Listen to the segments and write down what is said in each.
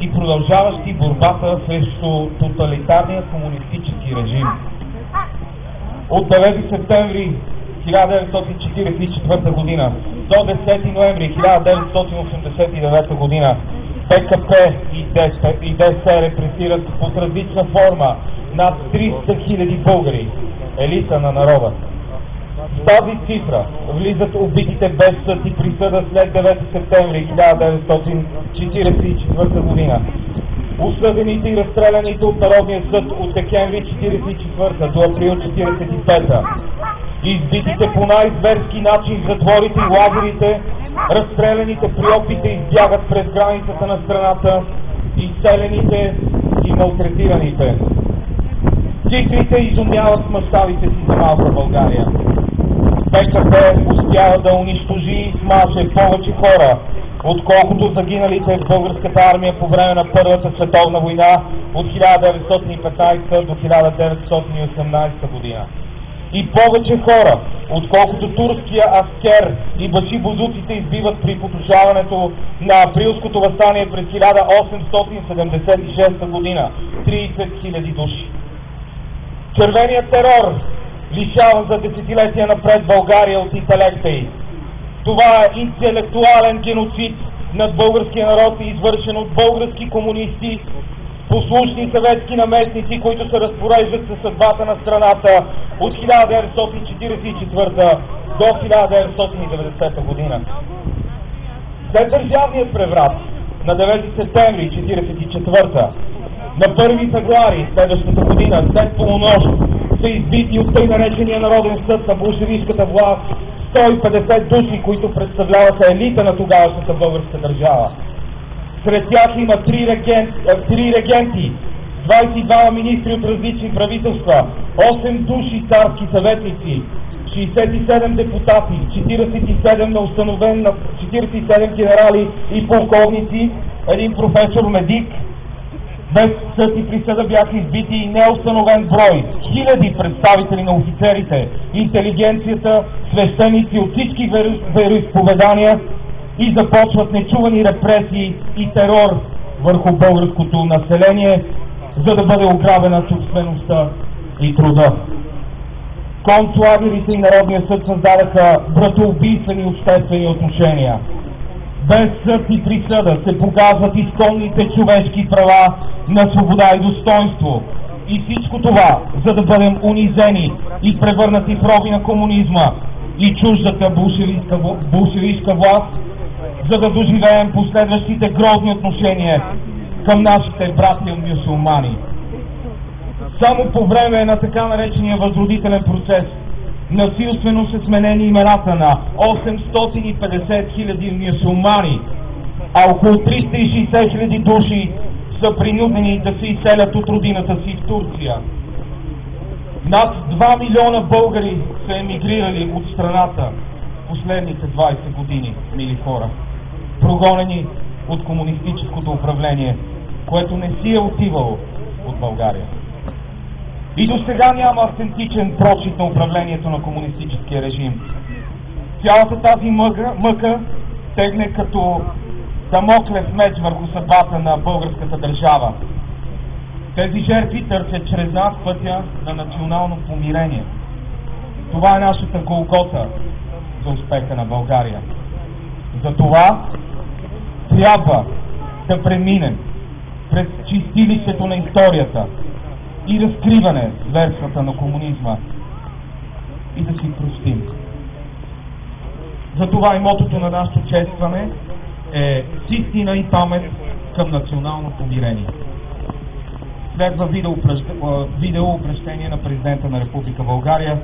и продължаващи борбата срещу тоталитарния комунистически режим. От 9 септември 1944 година до 10 ноември 1989 година БКП и ДС репресират под различна форма над 300 000 българи, елита на народа. В тази цифра влизат убитите без съд и присъда след 9 септември 1944 година, осъдените и разстреляните от Народния съд от декември 1944 до април 1945, избитите по най-зверски начин в затворите и лагерите, разстреляните при опит да избягат през границата на страната, изселените и малтретираните. Цифрите изумяват с мащабите си за малка България. БКП успява да унищожи и смаже повече хора, отколкото загиналите в българската армия по време на Първата световна война от 1915 до 1918 година. И повече хора, отколкото турския аскер и башибозуците избиват при потушаването на априлското въстание през 1876 година. 30 000 души. Червеният терор лишава за десетилетия напред България от интелекта й. Това е интелектуален геноцид над българския народ, извършен от български комунисти, послушни съветски наместници, които се разпореждат със съдбата на страната от 1944 до 1990 година. След държавния преврат на 9 септември 1944, на 1 февруари следващата година, след полунощ, са избити от тъй наречения Народен съд на болшевишката власт 150 души, които представляваха елита на тогавашната българска държава. Сред тях има 3 регенти, 22 министри от различни правителства, 8 души царски съветници, 67 депутати, 47 генерали и полковници, един професор медик. Без съд и присъда бяха избити и неустановен брой, хиляди представители на офицерите, интелигенцията, свещеници от всички вероизповедания и започват нечувани репресии и терор върху българското население, за да бъде ограбена собствеността и труда. Концлагерите и Народния съд създадаха братоубийствени обществени отношения. Без съд и присъда се погазват изконните човешки права на свобода и достоинство. И всичко това, за да бъдем унизени и превърнати в роби на комунизма и чуждата болшевишка власт, за да доживеем последващите грозни отношения към нашите братия мюсюлмани. Само по време на така наречения възродителен процес насилствено са сменени имената на 850 000 мюсюлмани, а около 360 000 души са принудени да се изселят от родината си в Турция. Над 2 милиона българи са емигрирали от страната в последните 20 години, мили хора, прогонени от комунистическото управление, което не си е отивало от България. И до сега няма автентичен прочит на управлението на комунистическия режим. Цялата тази мъка тегне като дамоклев меч върху съдбата на българската държава. Тези жертви търсят чрез нас пътя на национално помирение. Това е нашата Голгота за успеха на България. Затова трябва да преминем през чистилището на историята и разкриване зверствата на комунизма и да си простим. Затова и мотото на нашето честване е с истина и памет към национално помирение. Следва видеообращение на президента на Република България,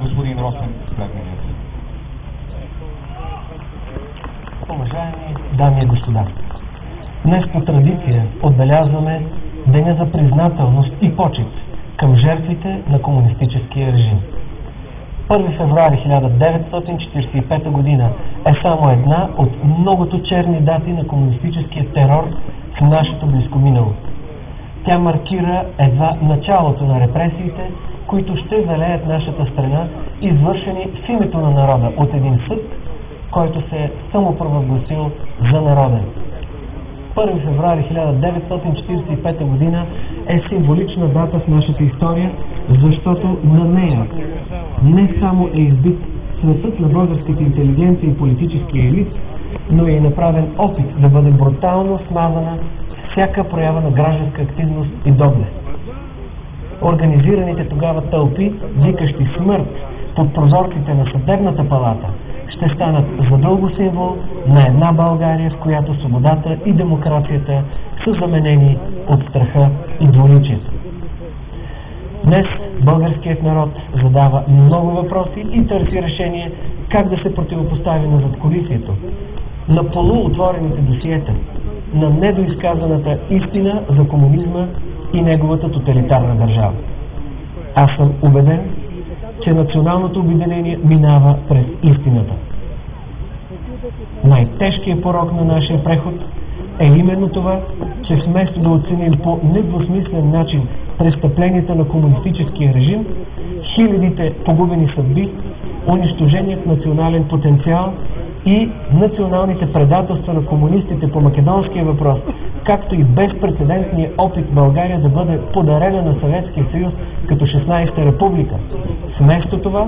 господин Росен Плевнелиев. Уважаеми дами и господа, днес по традиция отбелязваме Деня за признателност и почит към жертвите на комунистическия режим. 1 февруари 1945 година е само една от многото черни дати на комунистическия терор в нашето близко минало. Тя маркира едва началото на репресиите, които ще залеят нашата страна, извършени в името на народа от един съд, който се е самопровъзгласил за народен. 1 февруари 1945 година е символична дата в нашата история, защото на нея не само е избит цветът на българската интелигенция и политическия елит, но е и направен опит да бъде брутално смазана всяка проява на гражданска активност и доблест. Организираните тогава тълпи, викащи смърт под прозорците на Съдебната палата, ще станат задълго символ на една България, в която свободата и демокрацията са заменени от страха и двуличието. Днес българският народ задава много въпроси и търси решение как да се противопостави на задкулисието, на полуотворените досиета, на недоизказаната истина за комунизма и неговата тоталитарна държава. Аз съм убеден, че националното обединение минава през истината. Най-тежкият порок на нашия преход е именно това, че вместо да оценим по недвусмислен начин престъпленията на комунистическия режим, хилядите погубени съдби, унищоженият национален потенциал и националните предателства на комунистите по македонския въпрос, както и безпрецедентния опит България да бъде подарена на Съветския съюз като 16-та република. Вместо това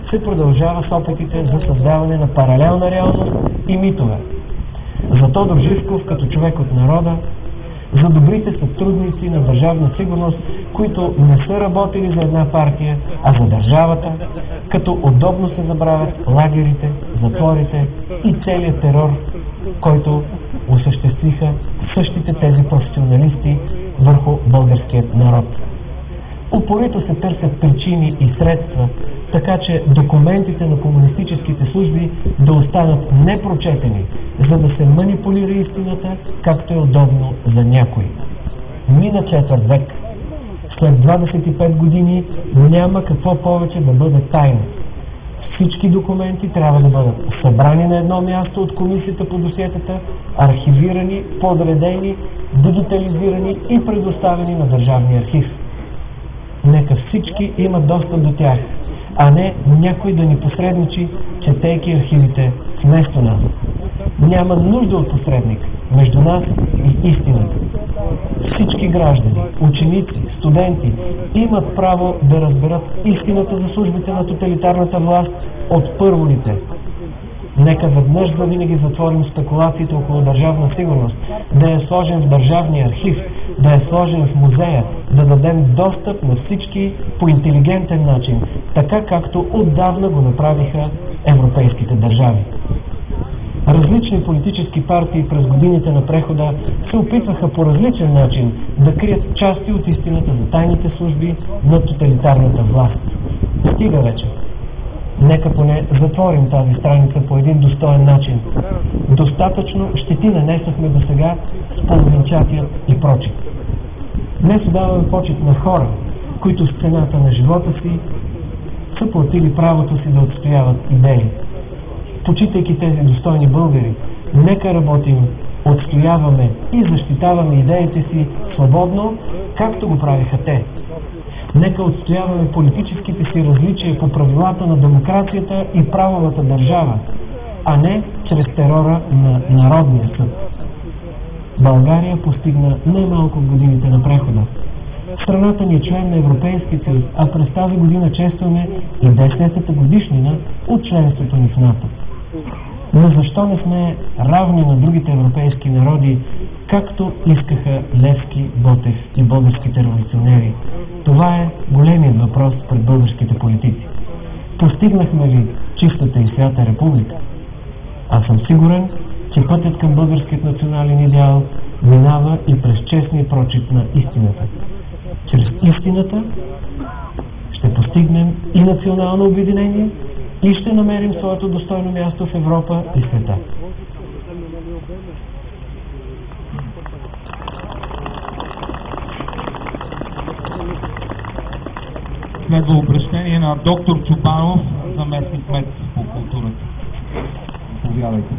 се продължава с опитите за създаване на паралелна реалност и митове. За Тодор Живков като човек от народа, за добрите сътрудници на Държавна сигурност, които не са работили за една партия, а за държавата, като удобно се забравят лагерите, затворите и целият терор, който осъществиха същите тези професионалисти върху българският народ. Упорито се търсят причини и средства, така че документите на комунистическите служби да останат непрочетени, за да се манипулира истината, както е удобно за някой. Мина четвърт век. След 25 години няма какво повече да бъде тайна. Всички документи трябва да бъдат събрани на едно място от комисията по досиетата, архивирани, подредени, дигитализирани и предоставени на Държавния архив. Нека всички имат достъп до тях, а не някой да ни посредничи, четейки архивите вместо нас. Няма нужда от посредник между нас и истината. Всички граждани, ученици, студенти имат право да разберат истината за службите на тоталитарната власт от първо лице. Нека веднъж завинаги затворим спекулациите около Държавна сигурност, да я сложим в Държавния архив, да я сложим в музея, да дадем достъп на всички по интелигентен начин, така както отдавна го направиха европейските държави. Различни политически партии през годините на прехода се опитваха по различен начин да крият части от истината за тайните служби на тоталитарната власт. Стига вече! Нека поне затворим тази страница по един достоен начин. Достатъчно щети нанесохме до сега с половинчатият и прочит. Днес отдаваме почит на хора, които с цената на живота си са платили правото си да отстояват идеи. Почитайки тези достойни българи, нека работим, отстояваме и защитаваме идеите си свободно, както го правиха те. Нека отстояваме политическите си различия по правилата на демокрацията и правовата държава, а не чрез терора на Народния съд. България постигна най-малко в годините на прехода. Страната ни е член на Европейския съюз, а през тази година честваме и 10-та годишнина от членството ни в НАТО. Но защо не сме равни на другите европейски народи, както искаха Левски, Ботев и българските революционери? Това е големият въпрос пред българските политици. Постигнахме ли чистата и свята република? Аз съм сигурен, че пътят към българският национален идеал минава и през честния прочит на истината. Чрез истината ще постигнем и национално обединение, и ще намерим своето достойно място в Европа и света. Следва обръщение на доктор Чубанов, заместник мед по културата. Повядайте.